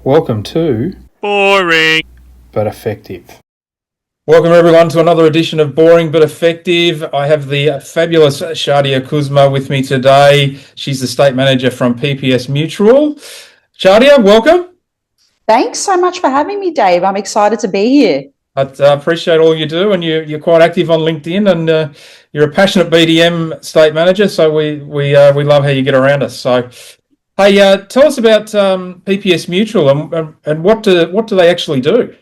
Welcome to Boring but Effective. Welcome everyone to another edition of Boring but Effective. I have the fabulous Shadia Kouzma with me today. She's the State Manager from PPS Mutual. Shadia, welcome. Thanks so much for having me, Dave. I'm excited to be here. I appreciate all you do, and you're quite active on LinkedIn, and you're a passionate BDM State Manager, so we love how you get around us. So, hey, tell us about PPS Mutual and what do they actually do?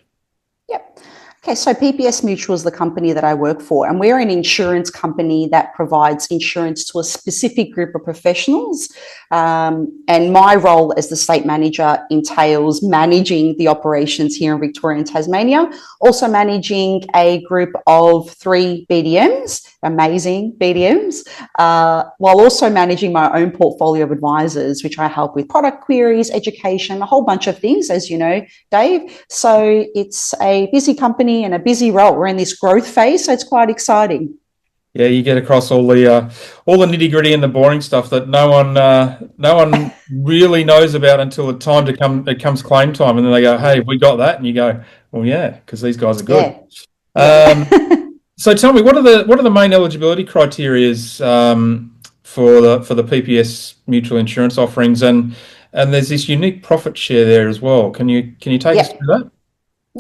Yep. Okay, so PPS Mutual is the company that I work for, and we're an insurance company that provides insurance to a specific group of professionals. And my role as the state manager entails managing the operations here in Victoria and Tasmania, also managing a group of 3 BDMs, amazing BDMs, while also managing my own portfolio of advisors, which I help with product queries, education, a whole bunch of things, as you know, Dave. So it's a busy company and a busy role. We're in this growth phase, so it's quite exciting. Yeah, you get across all the nitty gritty and the boring stuff that no one really knows about until it comes claim time, and then they go, "Hey, we got that," and you go, "Well, yeah, because these guys are good." Yeah. So tell me, what are the main eligibility criterias for the PPS mutual insurance offerings, and there's this unique profit share there as well. Can you take us through that?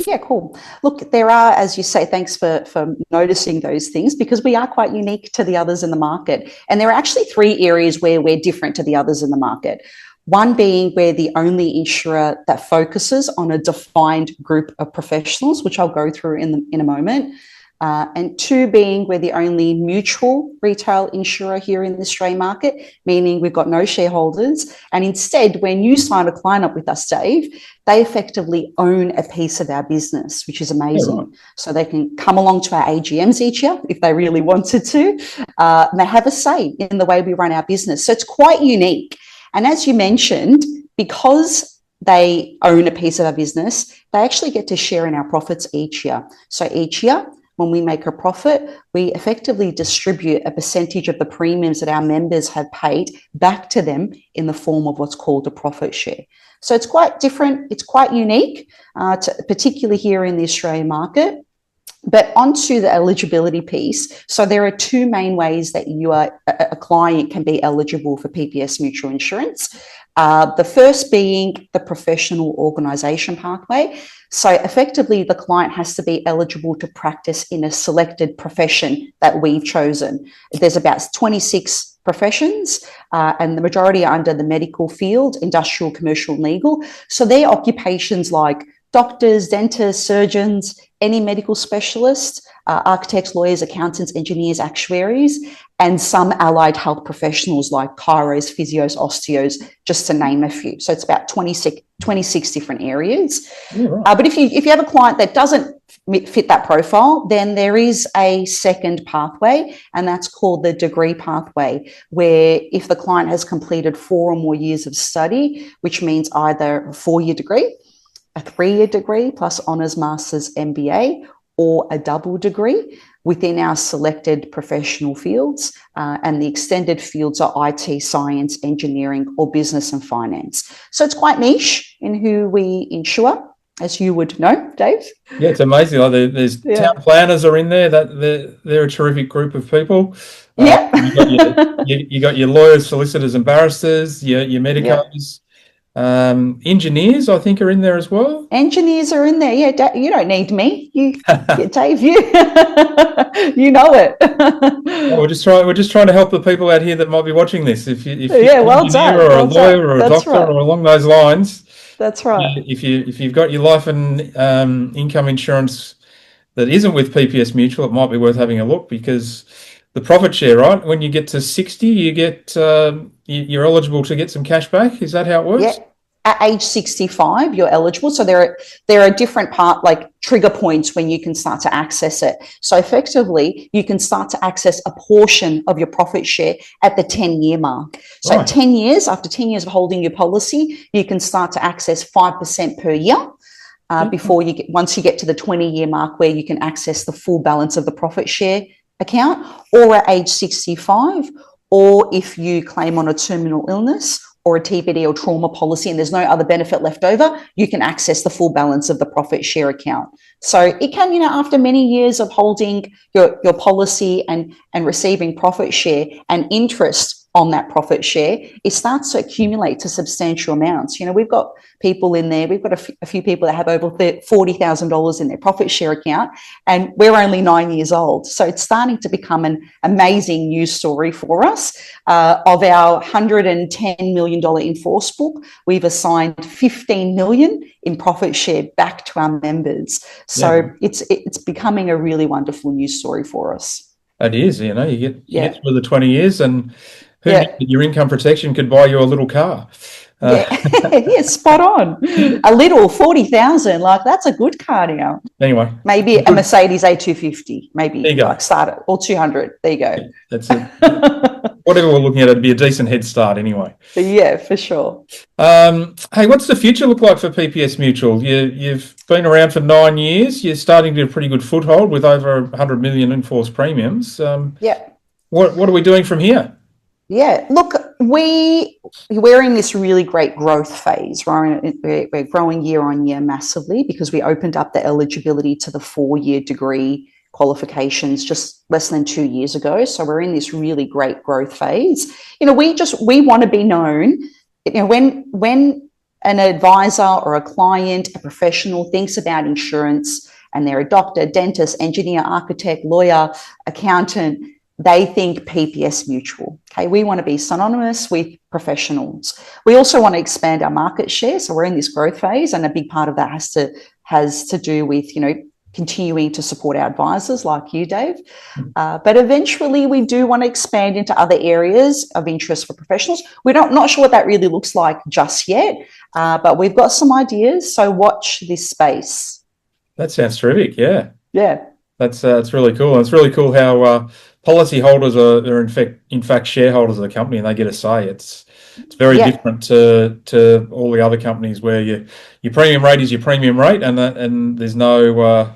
Yeah, cool. Look, there are, as you say, thanks for noticing those things, because we are quite unique to the others in the market. And there are actually 3 areas where we're different to the others in the market. One being we're the only insurer that focuses on a defined group of professionals, which I'll go through in a moment. And 2 being we're the only mutual retail insurer here in the Australian market, meaning we've got no shareholders. And instead, when you sign a client up with us, Dave, they effectively own a piece of our business, which is amazing. Yeah, right. So they can come along to our AGMs each year if they really wanted to. And they have a say in the way we run our business. So it's quite unique. And as you mentioned, because they own a piece of our business, they actually get to share in our profits each year. So each year, when we make a profit, we effectively distribute a percentage of the premiums that our members have paid back to them in the form of what's called a profit share. So it's quite different. It's quite unique, particularly here in the Australian market. But onto the eligibility piece. So there are 2 main ways that a client can be eligible for PPS Mutual Insurance. The first being the professional organisation pathway. So effectively, the client has to be eligible to practice in a selected profession that we've chosen. There's about 26 professions, and the majority are under the medical field, industrial, commercial, and legal. So they're occupations like doctors, dentists, surgeons, any medical specialists, architects, lawyers, accountants, engineers, actuaries, and some allied health professionals like chiros, physios, osteos, just to name a few. So it's about 26 different areas. Yeah, right. But if you have a client that doesn't fit that profile, then there is a second pathway, and that's called the degree pathway, where if the client has completed 4 or more years of study, which means either a 4-year degree, a 3-year degree plus honours, masters, MBA, or a double degree within our selected professional fields, and the extended fields are IT, science, engineering, or business and finance. So it's quite niche in who we insure, as you would know, Dave. Yeah, it's amazing. Like there's town planners are in there. That they're a terrific group of people. Yeah. You got your lawyers, solicitors, and barristers. Your medicos. Engineers, I think, are in there as well. Engineers are in there. Yeah, you don't need me. Dave, you know it. We're just trying to help the people out here that might be watching this. If you're well an engineer done. or a lawyer or a doctor right. or along those lines, That's right. if you've got your life and income insurance that isn't with PPS Mutual, it might be worth having a look, because the profit share, right? When you get to 60, you get you're eligible to get some cash back. Is that how it works? Yeah. At age 65, you're eligible. So there are different trigger points when you can start to access it. So effectively, you can start to access a portion of your profit share at the 10-year mark. So Right. at 10 years, after 10 years of holding your policy, you can start to access 5% per year. Once you get to the 20-year mark, where you can access the full balance of the profit share account, or at age 65, or if you claim on a terminal illness, or a TPD or trauma policy and there's no other benefit left over, you can access the full balance of the profit share account. So it can, after many years of holding your policy and receiving profit share and interest on that profit share, it starts to accumulate to substantial amounts. We've got people in there, we've got a few people that have over $40,000 in their profit share account, and we're only 9 years old. So it's starting to become an amazing news story for us. Of our $110 million in force book, we've assigned 15 million in profit share back to our members. So it's becoming a really wonderful news story for us. It is, you get through the 20 years and who knew that your income protection could buy you a little car? Yeah, spot on. A little 40,000, that's a good car now. Anyway, maybe a Mercedes A250, maybe start it, or 200. There you go. Yeah, that's it. Whatever we're looking at, it'd be a decent head start anyway. Yeah, for sure. Hey, what's the future look like for PPS Mutual? You've been around for 9 years. You're starting to get a pretty good foothold with over 100 million in force premiums. What are we doing from here? Yeah, look, we're in this really great growth phase. We're growing year on year massively because we opened up the eligibility to the 4-year degree qualifications just less than 2 years ago. So we're in this really great growth phase. We want to be known. When an advisor or a client, a professional thinks about insurance and they're a doctor, dentist, engineer, architect, lawyer, accountant, they think PPS Mutual. Okay, we want to be synonymous with professionals. We also want to expand our market share. So we're in this growth phase, and a big part of that has to do with continuing to support our advisors like you, Dave. But eventually, we do want to expand into other areas of interest for professionals. We're not sure what that really looks like just yet, but we've got some ideas. So watch this space. That sounds terrific. Yeah. Yeah. That's really cool. And it's really cool how policyholders are in fact shareholders of the company and they get a say. It's very different to all the other companies where your premium rate is your premium rate and there's no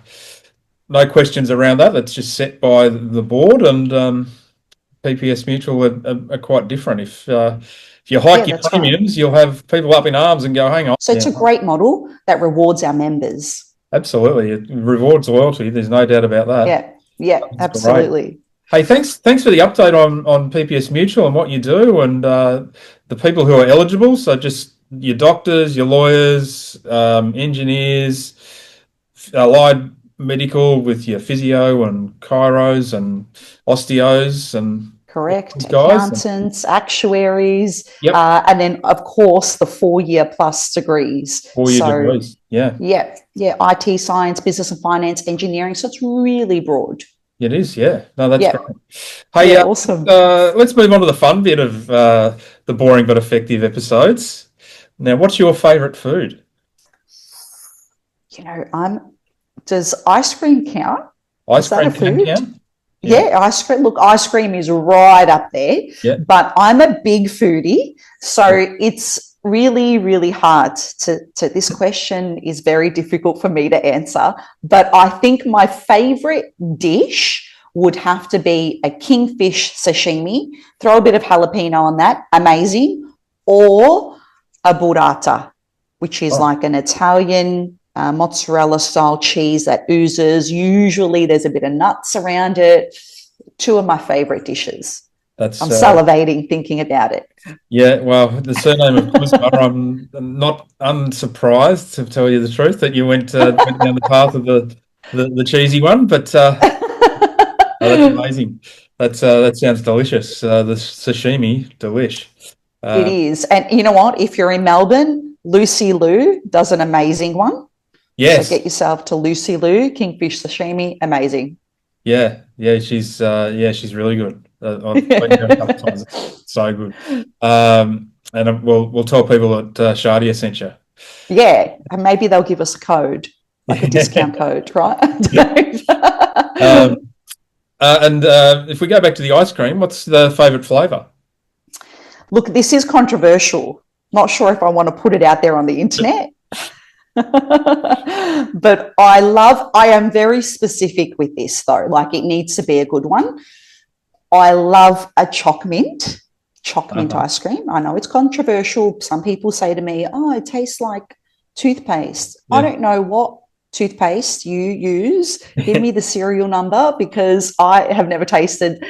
questions around that. That's just set by the board, and PPS Mutual are quite different. If you hike your premiums, you'll have people up in arms and go, hang on. So it's a great model that rewards our members. Absolutely. It rewards loyalty. There's no doubt about that. Yeah, absolutely. Great. Hey, thanks for the update on PPS Mutual and what you do and the people who are eligible. So just your doctors, your lawyers, engineers, allied medical with your physio and chiros and osteos and correct, accountants, actuaries, and then of course the 4-year plus degrees. 4-year degrees, yeah, IT, science, business and finance, engineering. So it's really broad. It is, yeah. No, that's great. Hey, awesome. Let's move on to the fun bit of the boring but effective episodes. Now, what's your favourite food? Does ice cream count? Ice cream can count? Yeah, ice cream. Look, ice cream is right up there. Yeah. But I'm a big foodie, so it's really, really hard to this question is very difficult for me to answer. But I think my favorite dish would have to be a kingfish sashimi. Throw a bit of jalapeno on that, amazing. Or a burrata, which is like an Italian mozzarella style cheese that oozes. Usually there's a bit of nuts around it. 2 of my favorite dishes. I'm salivating thinking about it. Yeah, well, the surname of Kouzma, I'm not unsurprised, to tell you the truth, that you went down the path of the cheesy one, but that's amazing. That sounds delicious. The sashimi, delish. It is. And you know what? If you're in Melbourne, Lucy Lou does an amazing one. Yes. So get yourself to Lucy Lou, kingfish sashimi, amazing. Yeah, she's really good. I've been there a couple of times. It's so good. And we'll tell people that Shadia sent you. Yeah, and maybe they'll give us a code, like a discount code, right? And if we go back to the ice cream, what's the favourite flavour? Look, this is controversial. Not sure if I want to put it out there on the internet. But I am very specific with this though. Like, it needs to be a good one. I love a choc mint. choc mint ice cream. I know it's controversial. Some people say to me, oh, it tastes like toothpaste. Yeah. I don't know what toothpaste you use. Give me the serial number, because I have never tasted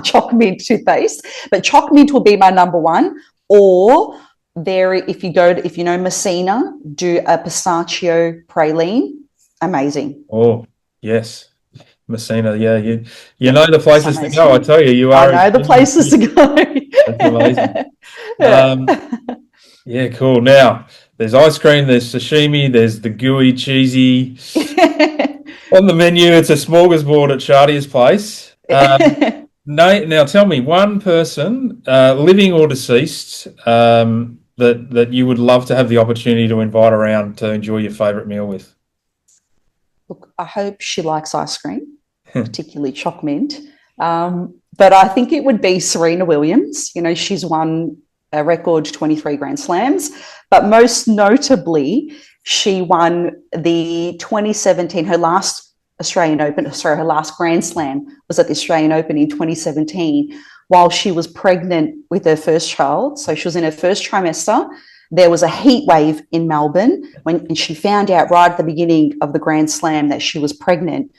choc mint toothpaste. But choc mint will be my number one. Or if you know Messina, do a pistachio praline. Amazing. Oh, yes. Messina, yeah, you know the places to go. I Amazing. tell you, you I are. know the places to go. That's amazing. Yeah. Yeah, cool. Now, there's ice cream, there's sashimi, there's the gooey, cheesy. On the menu, it's a smorgasbord at Shadia's place. Now tell me, one person, living or deceased, that you would love to have the opportunity to invite around to enjoy your favourite meal with. Look, I hope she likes ice cream, particularly choc mint. But I think it would be Serena Williams. You know, she's won a record 23 Grand Slams, but most notably, she won the 2017, her last Australian Open, sorry, her last Grand Slam was at the Australian Open in 2017 while she was pregnant with her first child. So she was in her first trimester. There was a heat wave in Melbourne when she found out right at the beginning of the Grand Slam that she was pregnant.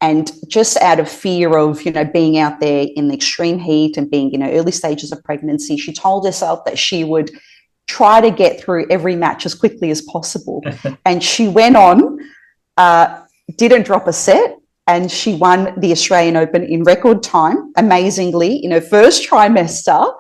And just out of fear of, being out there in the extreme heat and being, early stages of pregnancy, she told herself that she would try to get through every match as quickly as possible. And she went on, didn't drop a set, and she won the Australian Open in record time, amazingly, in her first trimester.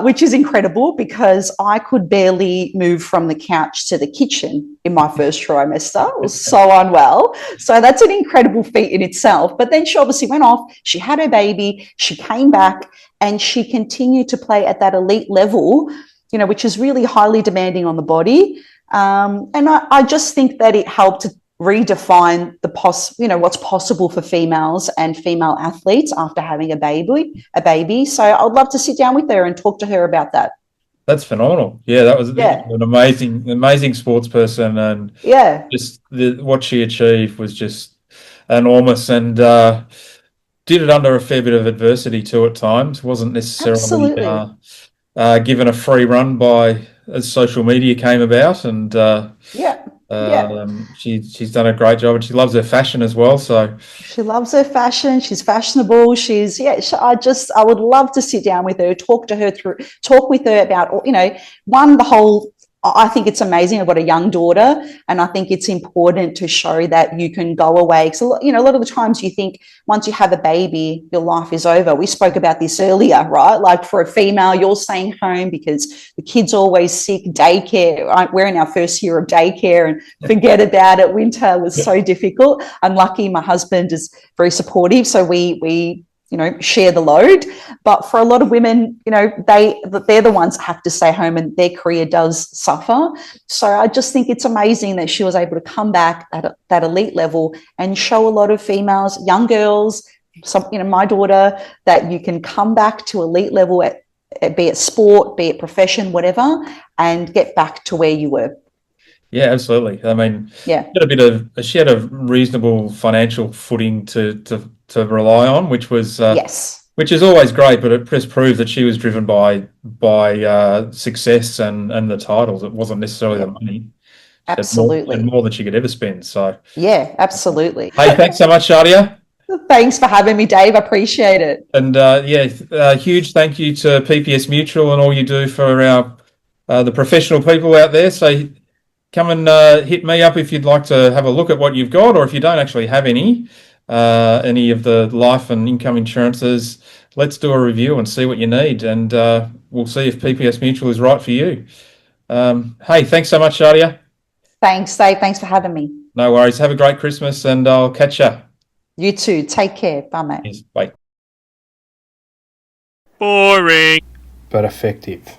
Which is incredible because I could barely move from the couch to the kitchen in my first trimester. I was so unwell. So that's an incredible feat in itself. But then she obviously went off, she had her baby, she came back, and she continued to play at that elite level, which is really highly demanding on the body. And I just think that it helped redefine what's possible for females and female athletes after having a baby. So I'd love to sit down with her and talk to her about that. That's phenomenal. Yeah, that was an amazing sports person, and just what she achieved was just enormous, and did it under a fair bit of adversity too at times. Wasn't necessarily given a free run as social media came about, and she's done a great job, and she loves her fashion as well. So she loves her fashion. She's fashionable. I would love to sit down with her, talk with her about, I think it's amazing. I've got a young daughter, and I think it's important to show that you can go away. So, a lot of the times you think once you have a baby, your life is over. We spoke about this earlier, right? Like for a female, you're staying home because the kid's always sick, daycare. Right? We're in our first year of daycare and forget about it. Winter was so difficult. I'm lucky my husband is very supportive. So we share the load. But for a lot of women, they're the ones that have to stay home and their career does suffer. So I just think it's amazing that she was able to come back at that elite level and show a lot of females, young girls, my daughter, that you can come back to elite level be it sport, be it profession, whatever, and get back to where you were. Yeah, absolutely. I mean, she had a reasonable financial footing to rely on, which was which is always great, but it just proved that she was driven by success and the titles. It wasn't necessarily the money. Absolutely, and more than she could ever spend. So absolutely. Hey, thanks so much, Shadia. Thanks for having me, Dave. I appreciate it. And huge thank you to PPS Mutual and all you do for the professional people out there. So come and hit me up if you'd like to have a look at what you've got, or if you don't actually have any of the life and income insurances, let's do a review and see what you need, and we'll see if PPS Mutual is right for you. Hey, thanks so much, Shadia. Thanks, Dave. Thanks for having me. No worries. Have a great Christmas, and I'll catch you. You too. Take care. Bye, mate. Yes, bye. Boring. But effective.